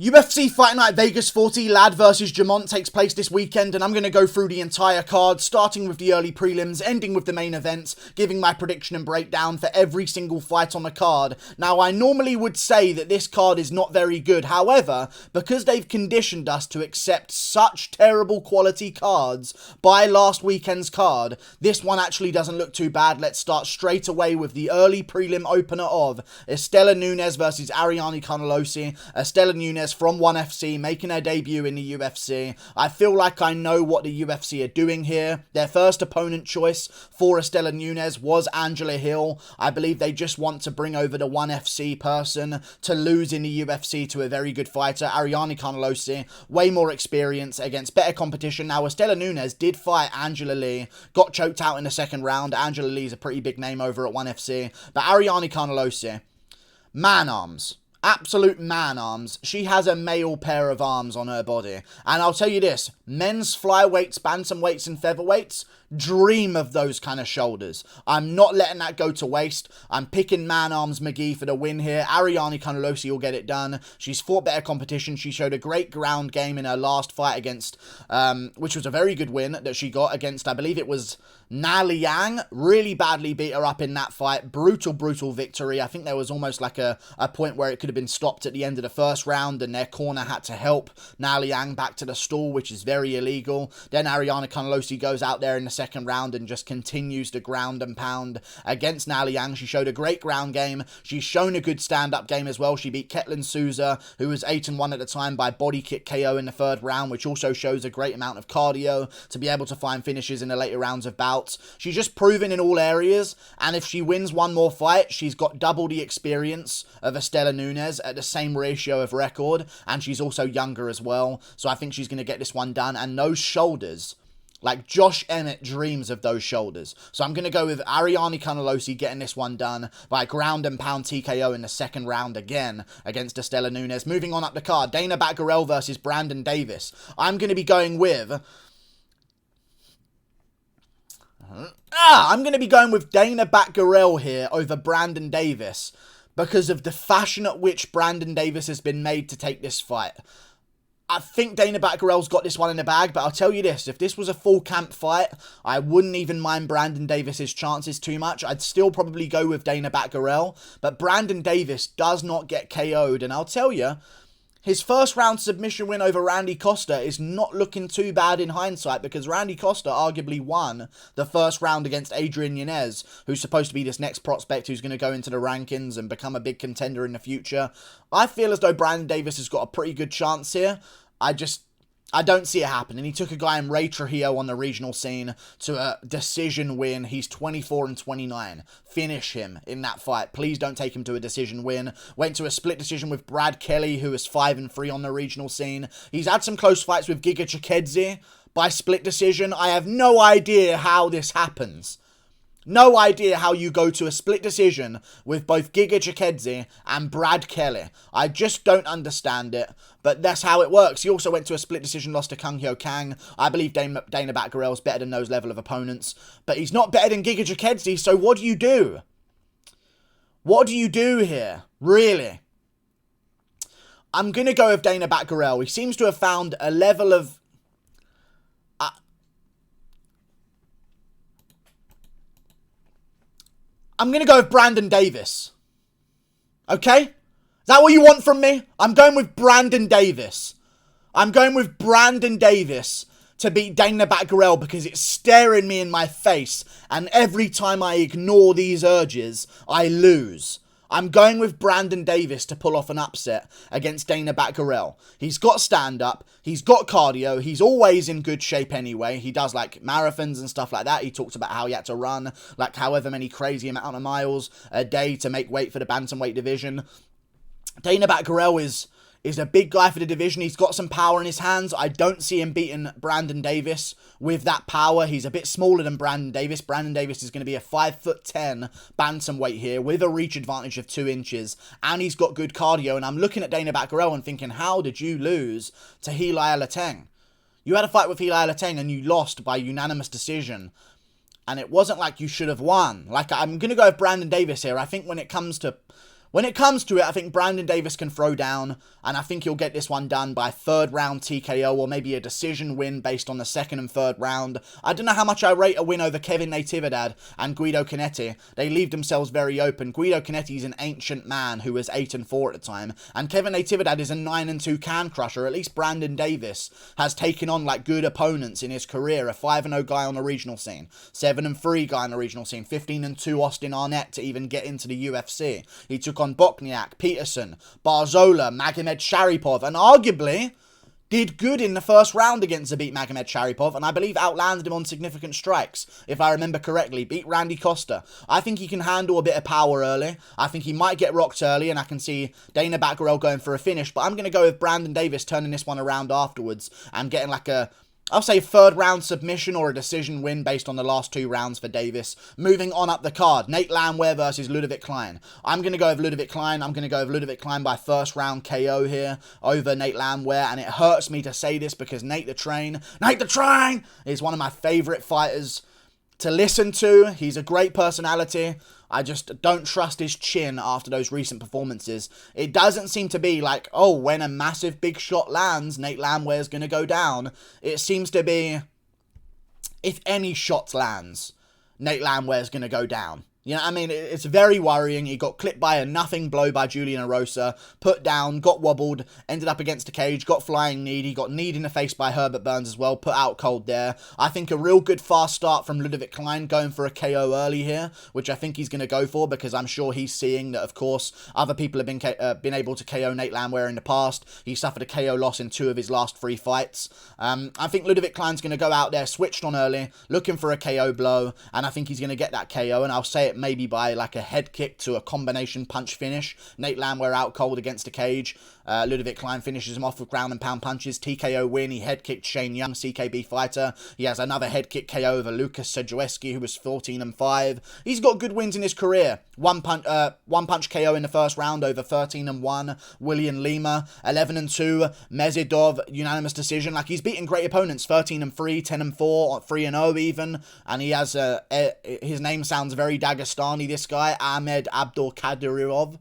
UFC Fight Night Vegas 40, Ladd versus Jamont takes place this weekend, and I'm going to go through the entire card, starting with the early prelims, ending with the main events, giving my prediction and breakdown for every single fight on the card. Now, I normally would say that this card is not very good, however, because they've conditioned us to accept such terrible quality cards by last weekend's card, this one actually doesn't look too bad. Let's start straight away with the early prelim opener of Istela Nunes versus Ariane Carnelossi. Istela Nunes from ONE FC, making her debut in the UFC. I feel like I know what the UFC are doing here. Their first opponent choice for Istela Nunes was Angela Hill. I believe they just want to bring over the ONE FC person to lose in the UFC to a very good fighter. Ariane Carnelossi, way more experience against better competition. Now, Istela Nunes did fight Angela Lee, got choked out in the second round. Angela Lee's a pretty big name over at ONE FC. But Ariane Carnelossi, man arms. Absolute man arms. She has a male pair of arms on her body. And I'll tell you this, men's flyweights, bantamweights and featherweights, dream of those kind of shoulders. I'm not letting that go to waste. I'm picking Man Arms McGee for the win here. Ariane Carnelossi will get it done. She's fought better competition. She showed a great ground game in her last fight against, which was a very good win that she got against, I believe it was Na Liang. Really badly beat her up in that fight. Brutal, brutal victory. I think there was almost like a point where it could have been stopped at the end of the first round and their corner had to help Na Liang back to the stall, which is very illegal. Then Ariane Carnelossi goes out there in the second round and just continues to ground and pound against Na Liang. She showed a great ground game. She's shown a good stand-up game as well. She beat Ketlin Souza, who was 8-1 at the time, by body kick KO in the third round, which also shows a great amount of cardio to be able to find finishes in the later rounds of bouts. She's just proven in all areas, and if she wins one more fight, she's got double the experience of Istela Nunes at the same ratio of record, and she's also younger as well, so I think she's going to get this one done. And those shoulders, like Josh Emmett dreams of those shoulders. So I'm going to go with Ariane Carnelossi getting this one done by ground and pound TKO in the second round again against Istela Nunes. Moving on up the card, Dana Batgerel versus Brandon Davis. I'm going to be going with Dana Batgerel here over Brandon Davis because of the fashion at which Brandon Davis has been made to take this fight. I think Dana Batgerel's got this one in the bag, but I'll tell you this, if this was a full camp fight, I wouldn't even mind Brandon Davis's chances too much. I'd still probably go with Dana Batgerel, but Brandon Davis does not get KO'd, and I'll tell you, his first round submission win over Randy Costa is not looking too bad in hindsight, because Randy Costa arguably won the first round against Adrian Yanez, who's supposed to be this next prospect who's going to go into the rankings and become a big contender in the future. I feel as though Brandon Davis has got a pretty good chance here. I don't see it happening. He took a guy in Ray Trujillo on the regional scene to a decision win. He's 24-29. Finish him in that fight. Please don't take him to a decision win. Went to a split decision with Brad Kelly, who is 5-3 on the regional scene. He's had some close fights with Giga Chikadze by split decision. I have no idea how this happens. No idea how you go to a split decision with both Giga Chikadze and Brad Kelly. I just don't understand it, but that's how it works. He also went to a split decision loss to Kang Hyo Kang. I believe Dana Batgerel is better than those level of opponents, but he's not better than Giga Chikadze, so what do you do? What do you do here? Really? I'm going to go with Dana Batgerel. He seems to have found a level of I'm going to go with Brandon Davis. Okay? Is that what you want from me? I'm going with Brandon Davis. I'm going with Brandon Davis to beat Dana Batgerel because it's staring me in my face, and every time I ignore these urges, I lose. I'm going with Brandon Davis to pull off an upset against Dana Batgerel. He's got stand-up, he's got cardio, he's always in good shape anyway. He does like marathons and stuff like that. He talks about how he had to run like however many crazy amount of miles a day to make weight for the bantamweight division. Dana Batgerel is a big guy for the division. He's got some power in his hands. I don't see him beating Brandon Davis with that power. He's a bit smaller than Brandon Davis. Brandon Davis is going to be a 5'10" bantamweight here with a reach advantage of 2 inches. And he's got good cardio. And I'm looking at Dana Batgerel and thinking, how did you lose to Heli Lateng? You had a fight with Heli Lateng and you lost by unanimous decision. And it wasn't like you should have won. Like, I'm going to go with Brandon Davis here. I think when it comes to When it comes to it, I think Brandon Davis can throw down, and I think he'll get this one done by third round TKO or maybe a decision win based on the second and third round. I don't know how much I rate a win over Kevin Natividad and Guido Canetti. They leave themselves very open. Guido Canetti is an ancient man who was 8-4 at the time, and Kevin Natividad is a 9-2 can crusher. At least Brandon Davis has taken on like good opponents in his career. A 5-0 guy on the regional scene, 7-3 guy on the regional scene, 15-2 Austin Arnett to even get into the UFC. He took on Bokniak, Peterson, Barzola, Magomed Sharipov, and arguably did good in the first round against Zabit Magomed Sharipov, and I believe outlanded him on significant strikes, if I remember correctly. Beat Randy Costa. I think he can handle a bit of power early. I think he might get rocked early, and I can see Dana Batgerel going for a finish, but I'm going to go with Brandon Davis turning this one around afterwards and getting like a, I'll say third round submission or a decision win based on the last 2 rounds for Davis. Moving on up the card, Nate Landwehr versus Ludovit Klein. I'm going to go with Ludovit Klein. I'm going to go with Ludovit Klein by first round KO here over Nate Landwehr. And it hurts me to say this because Nate the Train is one of my favourite fighters to listen to. He's a great personality. I just don't trust his chin after those recent performances. It doesn't seem to be like, oh, when a massive big shot lands, Nate Landwehr's going to go down. It seems to be, if any shot lands, Nate Landwehr's going to go down. You know what I mean? It's very worrying. He got clipped by a nothing blow by Julian Erosa, put down, got wobbled, ended up against a cage, got flying kneed. He got kneed in the face by Herbert Burns as well, put out cold there. I think a real good fast start from Ludovit Klein going for a KO early here, which I think he's going to go for because I'm sure he's seeing that, of course, other people have been able to KO Nate Landwehr in the past. He suffered a KO loss in 2 of his last 3 fights. I think Ludovit Klein's going to go out there, switched on early, looking for a KO blow, and I think he's going to get that KO, and I'll say it maybe by like a head kick to a combination punch finish. Nate Landwehr out cold against a cage. Ludovit Klein finishes him off with ground and pound punches. TKO win. He head kicked Shane Young, CKB fighter. He has another head kick KO over Lucas Sedgwiecki, who was 14-5. He's got good wins in his career. One punch KO in the first round over 13-1 William Lima. 11-2 Mezidov, unanimous decision. Like, he's beaten great opponents. 13-3, 10-4, 3-0 even. And he has his name sounds very Dagestani, this guy, Ahmed Abdulkadirov.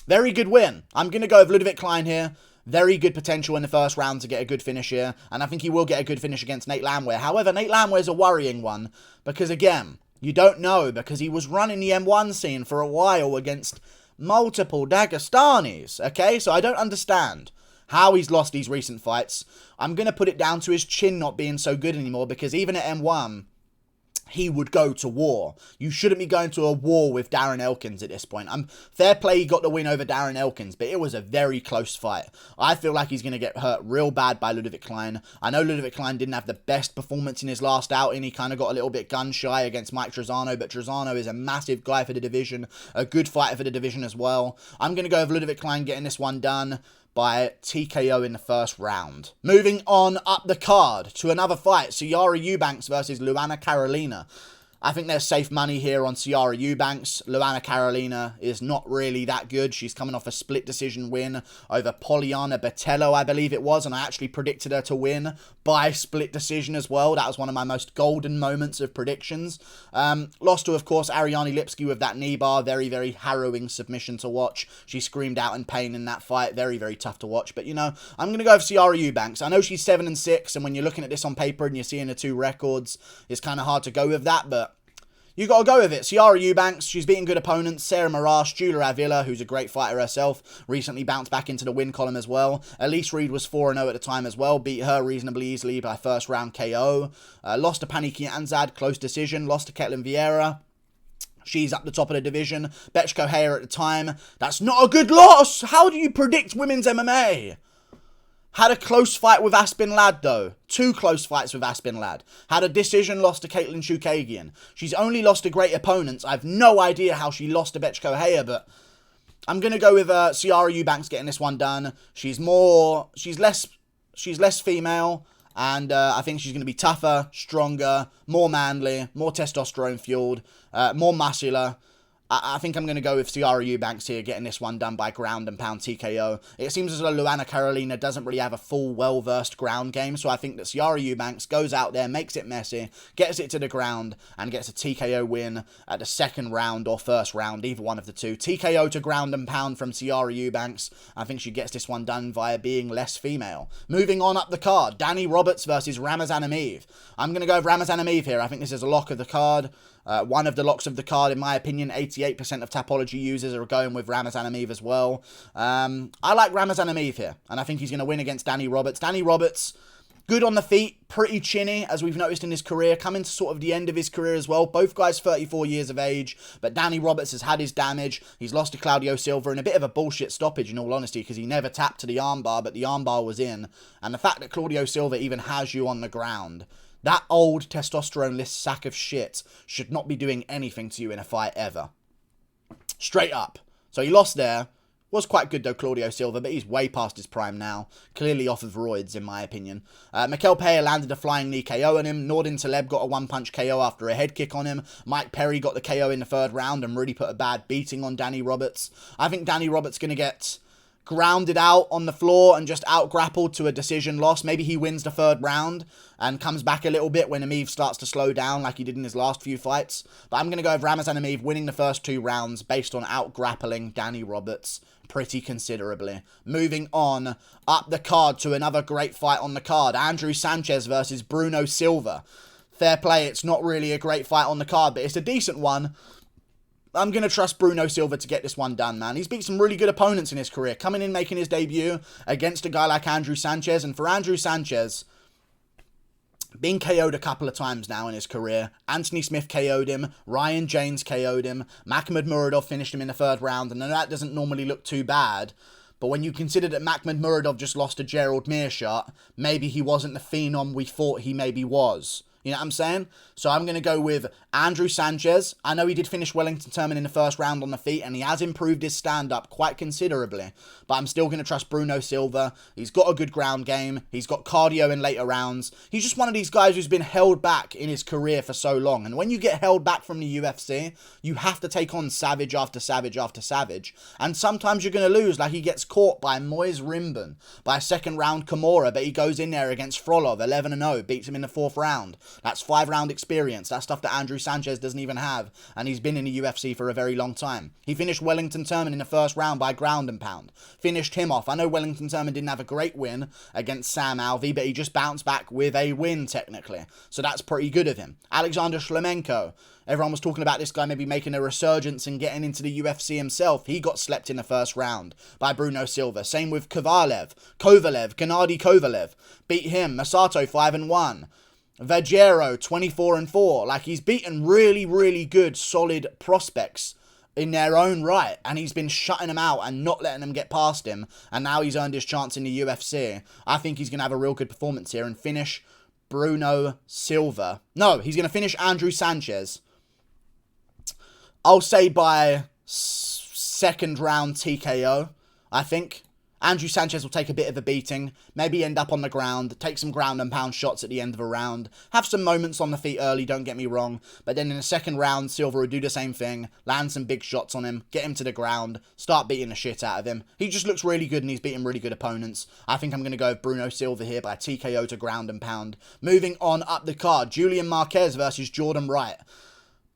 Very good win. I'm going to go with Ludovit Klein here. Very good potential in the first round to get a good finish here. And I think he will get a good finish against Nate Landwehr. However, Nate Landwehr is a worrying one. Because, again, you don't know. Because he was running the M1 scene for a while against multiple Dagestanis. Okay, so I don't understand how he's lost these recent fights. I'm going to put it down to his chin not being so good anymore. Because even at M1, he would go to war. You shouldn't be going to a war with Darren Elkins at this point. Fair play, he got the win over Darren Elkins, but it was a very close fight. I feel like he's going to get hurt real bad by Ludovit Klein. I know Ludovit Klein didn't have the best performance in his last outing. He kind of got a little bit gun-shy against Mike Trezano, but Trezano is a massive guy for the division, a good fighter for the division as well. I'm going to go with Ludovit Klein getting this one done by TKO in the first round. Moving on up the card to another fight, Sijara Eubanks versus Luana Carolina. I think there's safe money here on Sijara Eubanks. Luana Carolina is not really that good. She's coming off a split decision win over Poliana Botello, I believe it was, and I actually predicted her to win by split decision as well. That was one of my most golden moments of predictions. Lost to, of course, Ariane Lipski with that knee bar. Very, very harrowing submission to watch. She screamed out in pain in that fight. Very, very tough to watch. But, you know, I'm going to go with Sijara Eubanks. I know she's 7-6, and when you're looking at this on paper and you're seeing the 2 records, it's kind of hard to go with that, but you got to go with it. Sijara Eubanks, she's beaten good opponents. Sarah Marash, Julia Avila, who's a great fighter herself, recently bounced back into the win column as well. Elise Reed was 4-0 at the time as well. Beat her reasonably easily by first round KO. Lost to Paniki Anzad, close decision. Lost to Ketlin Vieira. She's up the top of the division. Betchko Hare at the time. That's not a good loss. How do you predict women's MMA? Had a close fight with Aspen Ladd, though. 2 close fights with Aspen Ladd. Had a decision loss to Caitlin Chukagian. She's only lost to great opponents. I have no idea how she lost to Betchko Hare, but I'm going to go with Sijara Eubanks getting this one done. She's less female, and I think she's going to be tougher, stronger, more manly, more testosterone fueled, more muscular. I think I'm going to go with Sijara Eubanks here, getting this one done by ground and pound TKO. It seems as though Luana Carolina doesn't really have a full, well-versed ground game, so I think that Sijara Eubanks goes out there, makes it messy, gets it to the ground, and gets a TKO win at the second round or first round, either one of the two. TKO to ground and pound from Sijara Eubanks. I think she gets this one done via being less female. Moving on up the card, Danny Roberts versus Ramazan Emeev. I'm going to go with Ramazan Emeev here. I think this is a lock of the card. One of the locks of the card, in my opinion. 88% of Tapology users are going with Ramazan Emeev as well. I like Ramazan Emeev here, and I think he's going to win against Danny Roberts. Danny Roberts, good on the feet, pretty chinny, as we've noticed in his career, coming to sort of the end of his career as well. Both guys 34 years of age, but Danny Roberts has had his damage. He's lost to Claudio Silva in a bit of a bullshit stoppage, in all honesty, because he never tapped to the armbar, but the armbar was in. And the fact that Claudio Silva even has you on the ground, that old testosterone-less sack of shit should not be doing anything to you in a fight ever. Straight up. So he lost there. Was quite good though, Claudio Silva, but he's way past his prime now. Clearly off of roids, in my opinion. Mikel Pereira landed a flying knee KO on him. Nordin Taleb got a one-punch KO after a head kick on him. Mike Perry got the KO in the third round and really put a bad beating on Danny Roberts. I think Danny Roberts going to get grounded out on the floor and just out-grappled to a decision loss. Maybe he wins the third round and comes back a little bit when Emeev starts to slow down like he did in his last few fights. But I'm going to go with Ramazan Emeev winning the first two rounds based on out-grappling Danny Roberts pretty considerably. Moving on up the card to another great fight on the card. Andrew Sanchez versus Bruno Silva. Fair play, it's not really a great fight on the card, but it's a decent one. I'm going to trust Bruno Silva to get this one done, man. He's beat some really good opponents in his career. Coming in, making his debut against a guy like Andrew Sanchez. And for Andrew Sanchez, been KO'd a couple of times now in his career. Anthony Smith KO'd him. Ryan James KO'd him. Makhmud Muradov finished him in the third round. And that doesn't normally look too bad. But when you consider that Makhmud Muradov just lost to Gerald Meerschaert, maybe he wasn't the phenom we thought he maybe was. You know what I'm saying? So I'm going to go with Andrew Sanchez. I know he did finish Wellington Turman in the first round on the feet, and he has improved his stand-up quite considerably. But I'm still going to trust Bruno Silva. He's got a good ground game. He's got cardio in later rounds. He's just one of these guys who's been held back in his career for so long. And when you get held back from the UFC, you have to take on savage after savage after savage. And sometimes you're going to lose, like he gets caught by Moise Rimban, by a second-round Kimura, but he goes in there against Frolov, 11-0, beats him in the fourth round. That's 5-round experience. That's stuff that Andrew Sanchez doesn't even have. And he's been in the UFC for a very long time. He finished Wellington Turman in the first round by ground and pound. Finished him off. I know Wellington Turman didn't have a great win against Sam Alvey, but he just bounced back with a win, technically. So that's pretty good of him. Alexander Shlemenko. Everyone was talking about this guy maybe making a resurgence and getting into the UFC himself. He got slept in the first round by Bruno Silva. Same with Kovalev, Gennady Kovalev. Beat him. Masato 5-1. Vajero, 24-4. Like, he's beaten really, really good, solid prospects in their own right. And he's been shutting them out and not letting them get past him. And now he's earned his chance in the UFC. I think he's going to have a real good performance here and finish Bruno Silva. No, he's going to finish Andrew Sanchez. I'll say by second round TKO, I think. Andrew Sanchez will take a bit of a beating, maybe end up on the ground, take some ground and pound shots at the end of a round, have some moments on the feet early, don't get me wrong, but then in the second round, Silva will do the same thing, land some big shots on him, get him to the ground, start beating the shit out of him. He just looks really good and he's beating really good opponents. I think I'm going to go with Bruno Silva here by TKO to ground and pound. Moving on up the card, Julian Marquez versus Jordan Wright.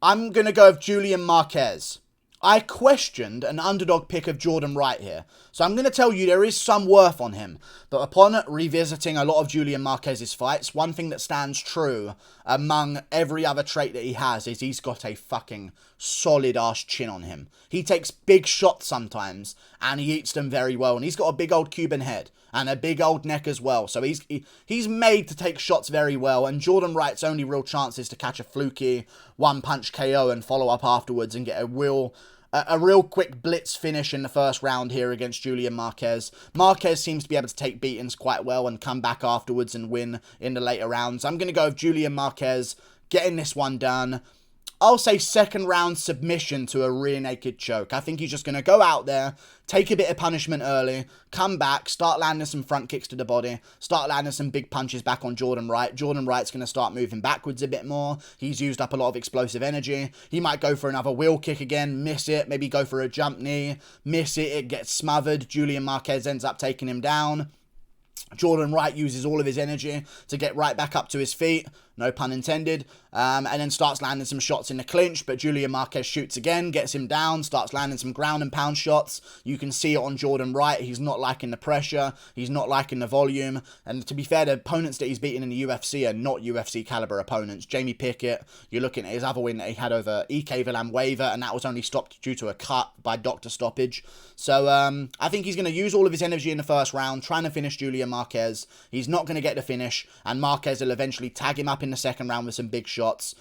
I'm going to go with Julian Marquez. I questioned an underdog pick of Jordan Wright here. So I'm going to tell you there is some worth on him. But upon revisiting a lot of Julian Marquez's fights, one thing that stands true among every other trait that he has is he's got a fucking solid ass chin on him. He takes big shots sometimes and he eats them very well. And he's got a big old Cuban head and a big old neck as well. So he's made to take shots very well. And Jordan Wright's only real chance is to catch a fluky one-punch KO and follow up afterwards and get a real quick blitz finish in the first round here against Julian Marquez. Marquez seems to be able to take beatings quite well and come back afterwards and win in the later rounds. I'm going to go with Julian Marquez getting this one done. I'll say second round submission to a rear naked choke. I think he's just going to go out there, take a bit of punishment early, come back, start landing some front kicks to the body, start landing some big punches back on Jordan Wright. Jordan Wright's going to start moving backwards a bit more. He's used up a lot of explosive energy. He might go for another wheel kick again, miss it, maybe go for a jump knee, miss it, it gets smothered. Julian Marquez ends up taking him down. Jordan Wright uses all of his energy to get right back up to his feet, no pun intended, and then starts landing some shots in the clinch, but Julian Marquez shoots again, gets him down, starts landing some ground and pound shots. You can see it on Jordan Wright. He's not liking the pressure, he's not liking the volume, and to be fair, the opponents that he's beaten in the UFC are not UFC caliber opponents. Jamie Pickett, you're looking at his other win that he had over EK Villanueva, and that was only stopped due to a cut by doctor stoppage. So I think he's going to use all of his energy in the first round, trying to finish Julian Marquez. He's not going to get the finish, and Marquez will eventually tag him up in the second round with some big shots.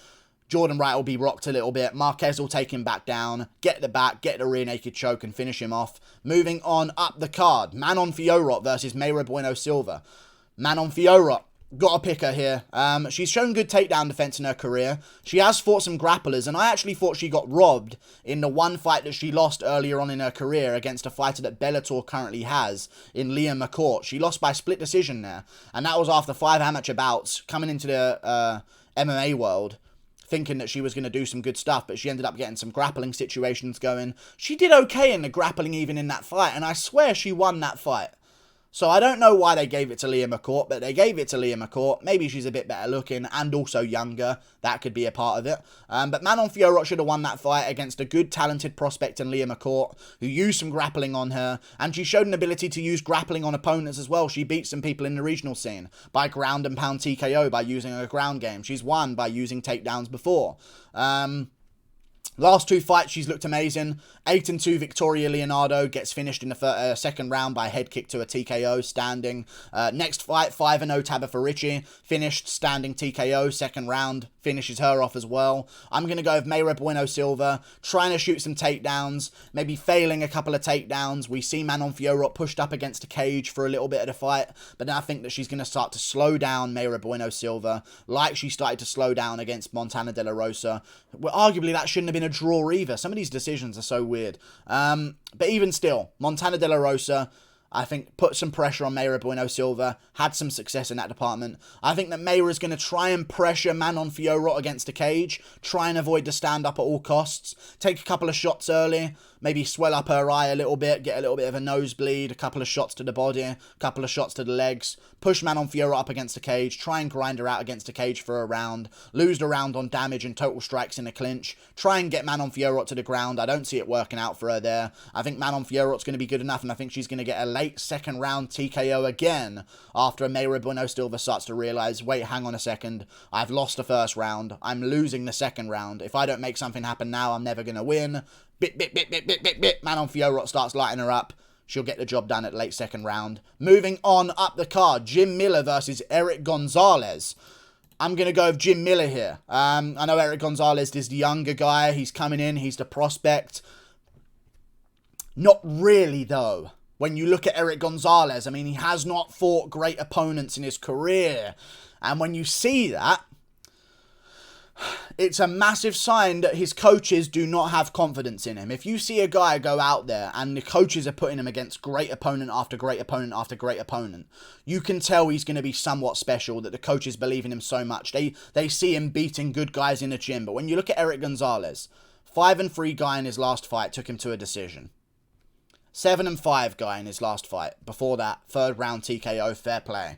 Jordan Wright will be rocked a little bit. Marquez will take him back down, get the back, get the rear naked choke, and finish him off. Moving on up the card, Manon Fiorot versus Mayra Bueno Silva. Manon Fiorot, got to pick her here. She's shown good takedown defense in her career. She has fought some grapplers, and I actually thought she got robbed in the one fight that she lost earlier on in her career against a fighter that Bellator currently has in Liam McCourt. She lost by split decision there, and that was after 5 amateur bouts, coming into the MMA world, thinking that she was going to do some good stuff, but she ended up getting some grappling situations going. She did okay in the grappling even in that fight, and I swear she won that fight. So I don't know why they gave it to Leah McCourt, but they gave it to Leah McCourt. Maybe she's a bit better looking and also younger. That could be a part of it. But Manon Fiorot should have won that fight against a good, talented prospect in Leah McCourt, who used some grappling on her. And she showed an ability to use grappling on opponents as well. She beat some people in the regional scene by ground and pound TKO by using a ground game. She's won by using takedowns before. Last 2 fights, she's looked amazing. 8-2 Victoria Leonardo gets finished in the second round by a head kick to a TKO, standing. Next fight, 5-0 Tabitha Ricci, finished standing TKO, second round, finishes her off as well. I'm going to go with Mayra Bueno Silva, trying to shoot some takedowns, maybe failing a couple of takedowns. We see Manon Fiorot pushed up against a cage for a little bit of the fight, but then I think that she's going to start to slow down Mayra Bueno Silva, like she started to slow down against Montana De La Rosa. Well, arguably, that shouldn't have been a draw either. Some of these decisions are so weird. But even still, Montana De La Rosa, I think, put some pressure on Mayra Bueno Silva, had some success in that department. I think that Mayra is going to try and pressure Manon Fiorot against the cage, try and avoid the stand-up at all costs, take a couple of shots early, maybe swell up her eye a little bit, get a little bit of a nosebleed, a couple of shots to the body, a couple of shots to the legs, push Manon Fiorot up against the cage, try and grind her out against the cage for a round, lose the round on damage and total strikes in the clinch, try and get Manon Fiorot to the ground. I don't see it working out for her there. I think Manon Fiorot's going to be good enough, and I think she's going to get a late second round TKO again after Mayra Bueno Silva starts to realise, wait, hang on a second, I've lost the first round, I'm losing the second round. If I don't make something happen now, I'm never going to win. Bit. Manon Fiorot starts lighting her up. She'll get the job done at late second round. Moving on up the card, Jim Miller versus Erick Gonzalez. I'm going to go with Jim Miller here. I know Erick Gonzalez is the younger guy. He's coming in. He's the prospect. Not really, though. When you look at Erick Gonzalez, I mean, he has not fought great opponents in his career. And when you see that, it's a massive sign that his coaches do not have confidence in him. If you see a guy go out there and the coaches are putting him against great opponent after great opponent after great opponent, you can tell he's going to be somewhat special, that the coaches believe in him so much. They see him beating good guys in the gym. But when you look at Erick Gonzalez, 5-3 guy in his last fight took him to a decision. 7-5 guy in his last fight. Before that, third round TKO, fair play.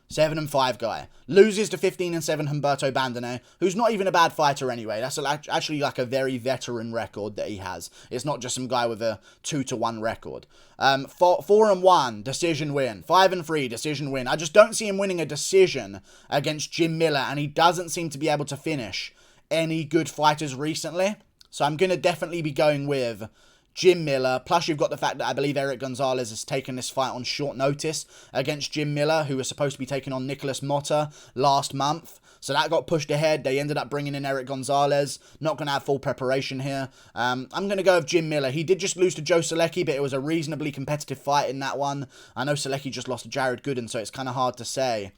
7-5 guy. Loses to 15-7 Humberto Bandone, who's not even a bad fighter anyway. That's actually like a very veteran record that he has. It's not just some guy with a 2-1 record. 4-1, decision win. 5-3, decision win. I just don't see him winning a decision against Jim Miller, and he doesn't seem to be able to finish any good fighters recently. So I'm going to definitely be going with Jim Miller. Plus, you've got the fact that I believe Erick Gonzalez has taken this fight on short notice against Jim Miller, who was supposed to be taking on Nicholas Motta last month. So that got pushed ahead. They ended up bringing in Erick Gonzalez. Not going to have full preparation here. I'm going to go with Jim Miller. He did just lose to Joe Solecki, but it was a reasonably competitive fight in that one. I know Solecki just lost to Jared Gooden, so it's kind of hard to say.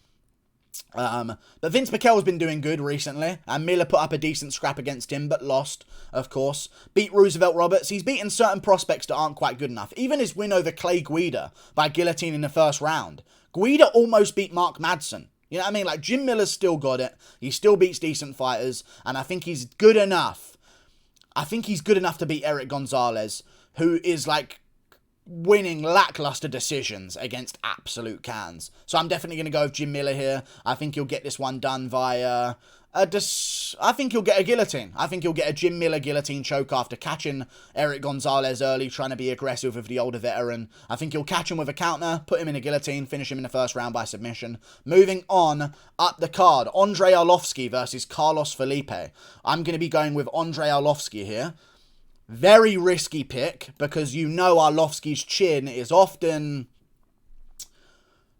But Vince McKell's been doing good recently, and Miller put up a decent scrap against him, but lost, of course. Beat Roosevelt Roberts. He's beaten certain prospects that aren't quite good enough. Even his win over Clay Guida by guillotine in the first round. Guida almost beat Mark Madsen. You know what I mean? Like, Jim Miller's still got it. He still beats decent fighters, and I think he's good enough. I think he's good enough to beat Erick Gonzalez, who is, like, winning lackluster decisions against absolute cans. So I'm definitely going to go with Jim Miller here. I think he'll get this one done via I think he'll get a guillotine. I think he'll get a Jim Miller guillotine choke after catching Erick Gonzalez early, trying to be aggressive with the older veteran. I think he'll catch him with a counter, put him in a guillotine, finish him in the first round by submission. Moving on up the card, Andrei Arlovski versus Carlos Felipe. I'm going to be going with Andrei Arlovski here. Very risky pick, because you know Arlovski's chin is often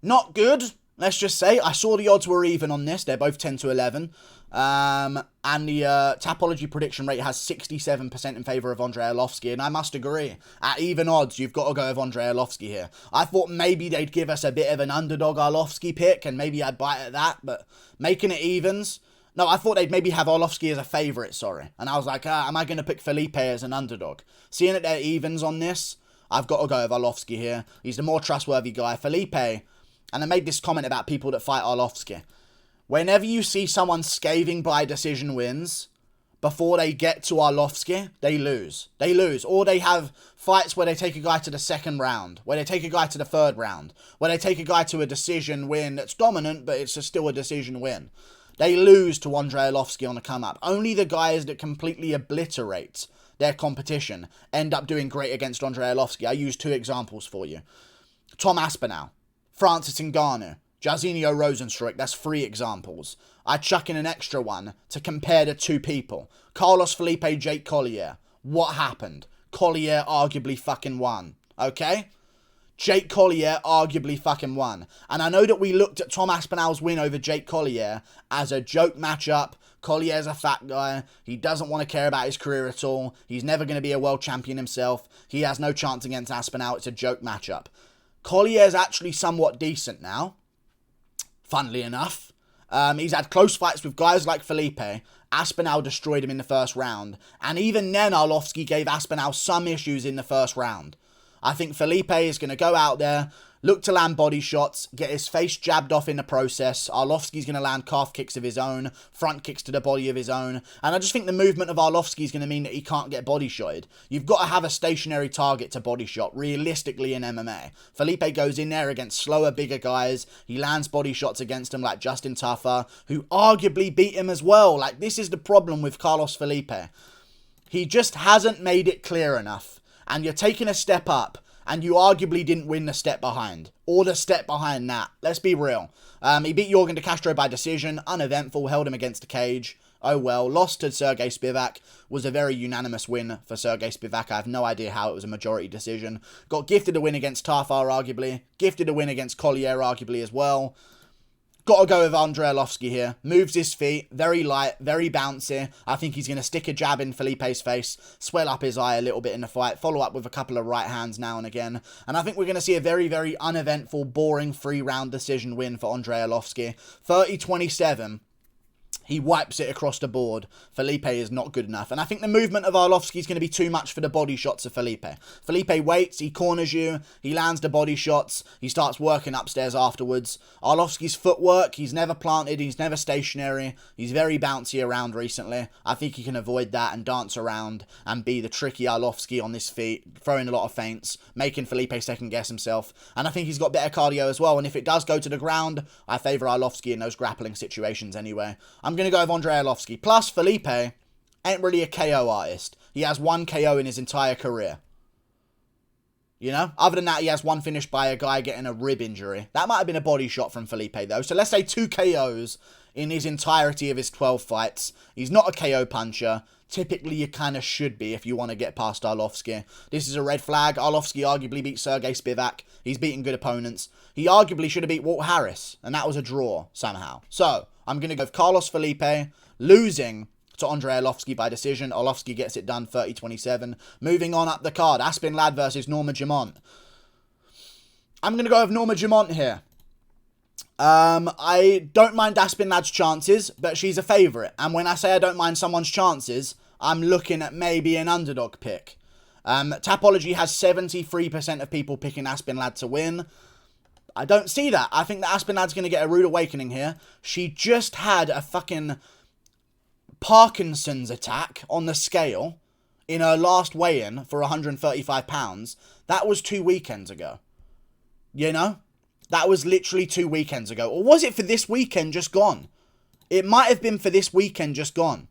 not good, let's just say. I saw the odds were even on this. They're both 10 to 11. And the Tapology prediction rate has 67% in favour of Andrei Arlovski, and I must agree. At even odds, you've got to go with Andrei Arlovski here. I thought maybe they'd give us a bit of an underdog Arlovski pick, and maybe I'd bite at that, but making it evens... No, I thought they'd maybe have Arlovski as a favourite, sorry. And I was like, am I going to pick Felipe as an underdog? Seeing that they're evens on this, I've got to go with Arlovski here. He's the more trustworthy guy. Felipe, and I made this comment about people that fight Arlovski. Whenever you see someone scathing by decision wins, before they get to Arlovski, they lose. They lose. Or they have fights where they take a guy to the second round, where they take a guy to the third round, where they take a guy to a decision win that's dominant, but it's still a decision win. They lose to Andrei Arlovski on the come-up. Only the guys that completely obliterate their competition end up doing great against Andrei Arlovski. I use two examples for you. Tom Aspinall, Francis Ngannou, Jairzinho Rozenstruik. That's 3 examples. I chuck in an extra one to compare the two people. Carlos Felipe, Jake Collier. What happened? Collier arguably fucking won. Okay? Jake Collier arguably fucking won. And I know that we looked at Tom Aspinall's win over Jake Collier as a joke matchup. Collier's a fat guy. He doesn't want to care about his career at all. He's never going to be a world champion himself. He has no chance against Aspinall. It's a joke matchup. Collier's actually somewhat decent now, funnily enough. He's had close fights with guys like Felipe. Aspinall destroyed him in the first round. And even then, Arlovski gave Aspinall some issues in the first round. I think Felipe is going to go out there, look to land body shots, get his face jabbed off in the process. Arlovski's going to land calf kicks of his own, front kicks to the body of his own. And I just think the movement of Arlovski is going to mean that he can't get body shotted. You've got to have a stationary target to body shot, realistically in MMA. Felipe goes in there against slower, bigger guys. He lands body shots against them like Justin Taffa, who arguably beat him as well. Like, this is the problem with Carlos Felipe. He just hasn't made it clear enough. And you're taking a step up, and you arguably didn't win the step behind, or the step behind that. Let's be real. He beat Jorgen De Castro by decision, uneventful, held him against the cage. Oh well, lost to Sergey Spivak, was a very unanimous win for Sergey Spivak. I have no idea how it was a majority decision. Got gifted a win against Tafar, arguably. Gifted a win against Collier, arguably, as well. Got to go with Andrei Arlovski here. Moves his feet, very light, very bouncy. I think he's going to stick a jab in Felipe's face, swell up his eye a little bit in the fight, follow up with a couple of right hands now and again. And I think we're going to see a very, very uneventful, boring 3-round decision win for Andrei Arlovski. 30-27. He wipes it across the board. Felipe is not good enough. And I think the movement of Arlovski is going to be too much for the body shots of Felipe. Felipe waits, he corners you, he lands the body shots, he starts working upstairs afterwards. Arlovski's footwork, he's never planted, he's never stationary, he's very bouncy around recently. I think he can avoid that and dance around and be the tricky Arlovski on his feet, throwing a lot of feints, making Felipe second guess himself. And I think he's got better cardio as well. And if it does go to the ground, I favour Arlovski in those grappling situations anyway. I'm going to go with Andrei Arlovski. Plus, Felipe ain't really a KO artist. He has 1 KO in his entire career. You know? Other than that, he has 1 finish by a guy getting a rib injury. That might have been a body shot from Felipe, though. So let's say 2 KOs in his entirety of his 12 fights. He's not a KO puncher. Typically, you kind of should be if you want to get past Arlovski. This is a red flag. Arlovski arguably beat Sergey Spivak. He's beaten good opponents. He arguably should have beat Walt Harris, and that was a draw somehow. So, I'm going to go with Carlos Felipe, losing to Andrei Arlovski by decision. Arlovski gets it done 30-27. Moving on up the card, Aspen Ladd versus Norma Dumont. I'm going to go with Norma Dumont here. I don't mind Aspen Ladd's chances, but she's a favourite. And when I say I don't mind someone's chances, I'm looking at maybe an underdog pick. Tapology has 73% of people picking Aspen Ladd to win. I don't see that. I think that Aspen Ladd's going to get a rude awakening here. She just had a fucking Parkinson's attack on the scale in her last weigh-in for 135 pounds. That was 2 weekends ago. You know? That was literally 2 weekends ago. Or was it for this weekend just gone? It might have been for this weekend just gone.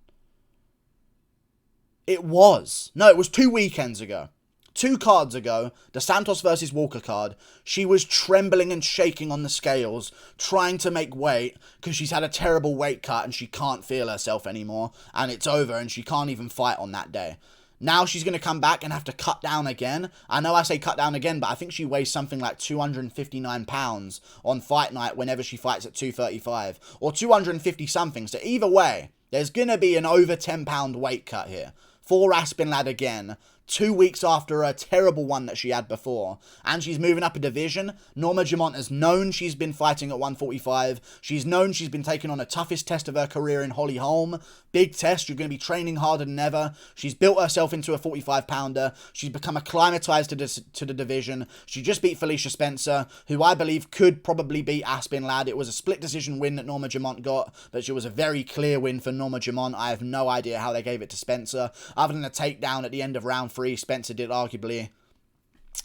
It was. No, it was 2 weekends ago. 2 cards ago, the Santos versus Walker card, she was trembling and shaking on the scales, trying to make weight, because she's had a terrible weight cut and she can't feel herself anymore, and it's over and she can't even fight on that day. Now she's going to come back and have to cut down again. I know I say cut down again, but I think she weighs something like 259 pounds on fight night whenever she fights at 235, or 250 something, so either way, there's going to be an over 10 pound weight cut here. For Aspen Ladd again, 2 weeks after a terrible one that she had before. And she's moving up a division. Norma Dumont has known she's been fighting at 145. She's known she's been taking on the toughest test of her career in Holly Holm. Big test, you're going to be training harder than ever. She's built herself into a 45-pounder. She's become acclimatized to the division. She just beat Felicia Spencer, who I believe could probably beat Aspen Ladd. It was a split decision win that Norma Dumont got, but it was a very clear win for Norma Dumont. I have no idea how they gave it to Spencer. Other than a takedown at the end of round 3, Spencer did arguably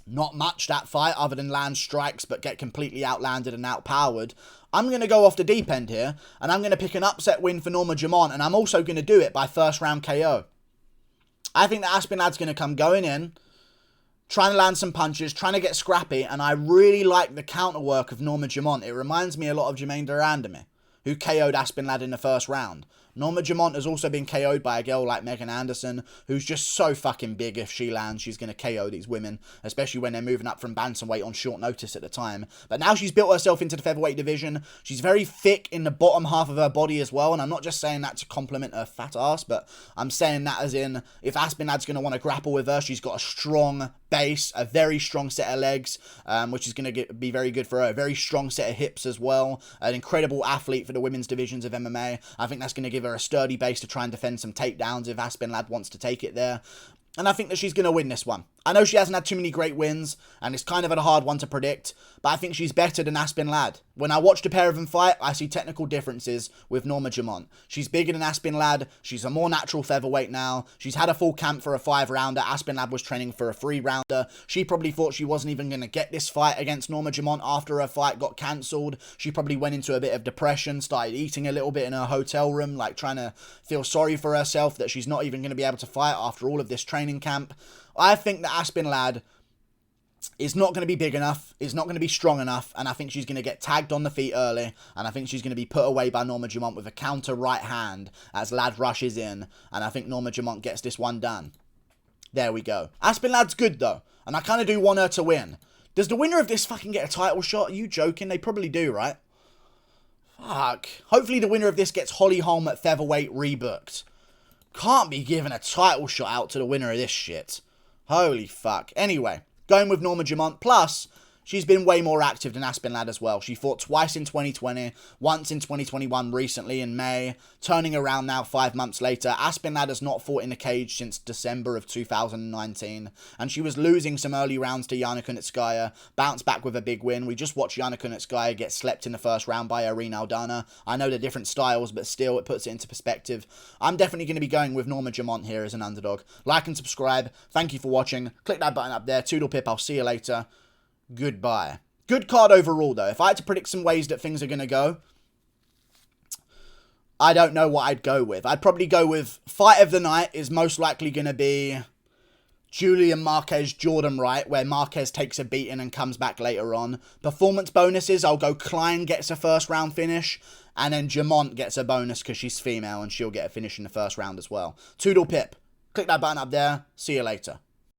not much that fight other than land strikes but get completely outlanded and outpowered. I'm going to go off the deep end here and I'm going to pick an upset win for Norma Dumont, and I'm also going to do it by first round KO. I think that Aspen Ladd's going to come going in, trying to land some punches, trying to get scrappy, and I really like the counter work of Norma Dumont. It reminds me a lot of Jermaine Durandamy, who KO'd Aspen Ladd in the first round. Norma Dumont has also been KO'd by a girl like Megan Anderson, who's just so fucking big. If she lands, she's going to KO these women, especially when they're moving up from bantamweight on short notice at the time. But now she's built herself into the featherweight division. She's very thick in the bottom half of her body as well, and I'm not just saying that to compliment her fat ass, but I'm saying that as in, if Aspen Ladd's going to want to grapple with her, she's got a strong base, a very strong set of legs, which is going to be very good for her, a very strong set of hips as well, an incredible athlete for the women's divisions of MMA. I think that's going to give her a sturdy base to try and defend some takedowns if Aspen Ladd wants to take it there. And I think that she's going to win this one. I know she hasn't had too many great wins, and it's kind of a hard one to predict, but I think she's better than Aspen Ladd. When I watch the pair of them fight, I see technical differences with Norma Dumont. She's bigger than Aspen Ladd. She's a more natural featherweight now. She's had a full camp for a 5-rounder. Aspen Ladd was training for a 3-rounder. She probably thought she wasn't even going to get this fight against Norma Dumont after her fight got cancelled. She probably went into a bit of depression, started eating a little bit in her hotel room, like trying to feel sorry for herself that she's not even going to be able to fight after all of this training camp. I think that Aspen Ladd is not going to be big enough, is not going to be strong enough, and I think she's going to get tagged on the feet early, and I think she's going to be put away by Norma Dumont with a counter right hand as Ladd rushes in, and I think Norma Dumont gets this one done. There we go. Aspen Ladd's good though, and I kind of do want her to win. Does the winner of this fucking get a title shot? Are you joking? They probably do, right? Fuck. Hopefully the winner of this gets Holly Holm at featherweight rebooked. Can't be giving a title shot out to the winner of this shit. Holy fuck. Anyway, going with Norma Dumont. Plus, she's been way more active than Aspen Ladd as well. She fought twice in 2020, once in 2021 recently in May, turning around now 5 months later. Aspen Ladd has not fought in a cage since December of 2019, and she was losing some early rounds to Yana Kunitskaya, bounced back with a big win. We just watched Yana Kunitskaya get slept in the first round by Ariane Aldana. I know they're different styles, but still, it puts it into perspective. I'm definitely going to be going with Norma Dumont here as an underdog. Like and subscribe. Thank you for watching. Click that button up there. Toodle pip. I'll see you later. Goodbye. Good card overall, though. If I had to predict some ways that things are going to go, I don't know what I'd go with. I'd probably go with fight of the night is most likely going to be Julian Marquez, Jordan Wright, where Marquez takes a beating and comes back later on. Performance bonuses, I'll go Klein gets a first round finish, and then Dumont gets a bonus because she's female and she'll get a finish in the first round as well. Toodle pip. Click that button up there. See you later.